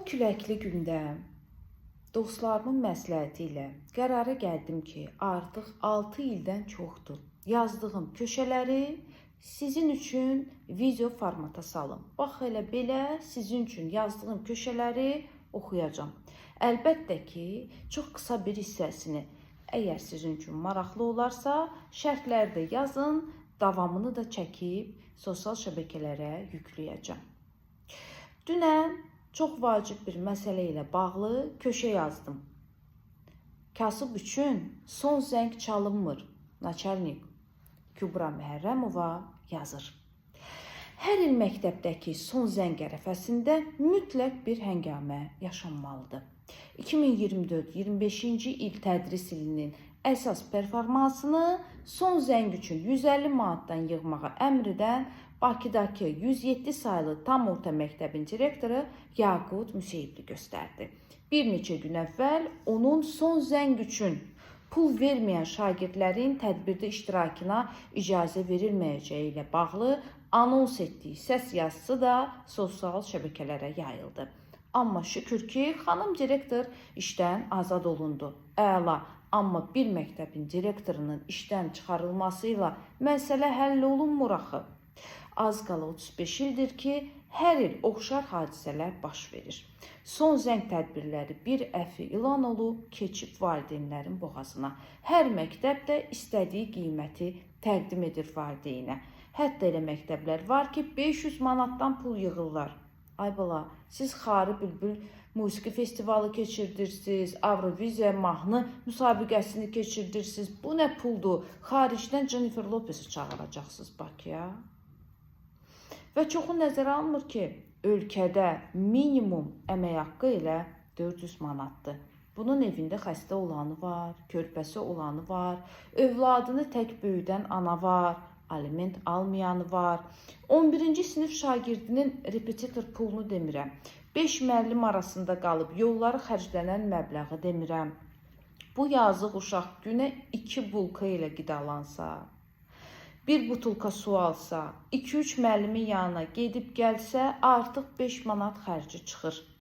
O küləkli gündə dostlarımın məsləhəti ilə qərara gəldim ki, artıq 6 ildən çoxdur. Yazdığım köşələri sizin üçün video formata salım. Bax elə belə sizin üçün yazdığım köşələri oxuyacağam. Əlbəttə ki, çox qısa bir hissəsini, əgər sizin üçün maraqlı olarsa, şərhlərdə yazın, davamını da çəkib sosial şəbəkələrə yükləyəcəm. Dünən çox vacib bir məsələ ilə bağlı köşə yazdım. Kasıb üçün son zəng çalınmır. Naçalnik Kübra Məhərrəmova yazır. Hər il məktəbdəki son zəng ərəfəsində mütləq bir həngamə yaşanmalıdır. 2024-25-ci il tədris ilinin əsas performansını son zəng üçün 150 manatdan yığmağa əmr edən Bakıdakı 107 saylı tam orta məktəbin direktoru Yaqut Müseyibli göstərdi. Bir neçə gün əvvəl onun son zəng üçün pul verməyən şagirdlərin tədbirdə iştirakına icazə verilməyəcəyi ilə bağlı anons etdiyi səs yazısı da sosial şəbəkələrə yayıldı. Amma şükür ki, xanım direktor işdən azad olundu. Əla, amma bir məktəbin direktorunun işdən çıxarılması ilə məsələ həll olunmur axı. Az qala 35 ildir ki, hər il oxşar hadisələr baş verir. Son zəng tədbirləri bir əfi ilan olub, keçib valideynlərin boğazına. Hər məktəb də istədiyi qiyməti təqdim edir valideynə. Hətta elə məktəblər var ki, 500 manatdan pul yığırlar. Ay bala, siz Xarı Bülbül musiqi festivalı keçirdirsiniz, Avroviziya mahnı müsabiqəsini keçirdirsiniz. Bu nə puldur? Xaricdən Jennifer Lopez'i çağıracaqsınız Bakıya. Və çoxu nəzərə almır ki, ölkədə minimum əmək haqqı ilə 400 manatdır. Bunun evində xəstə olanı var, körpəsi olanı var, övladını tək böyüdən ana var, aliment almayanı var. 11-ci sinif şagirdinin repetitor pulunu demirəm. 5 müəllim arasında qalıb yolları xərclənən məbləği demirəm. Bu yazıq uşaq günə 2 bulka ilə qidalansa, bir butulka su alsa, 2-3 müəllimin yanına gedib gəlsə, artıq 5 manat xərci çıxır.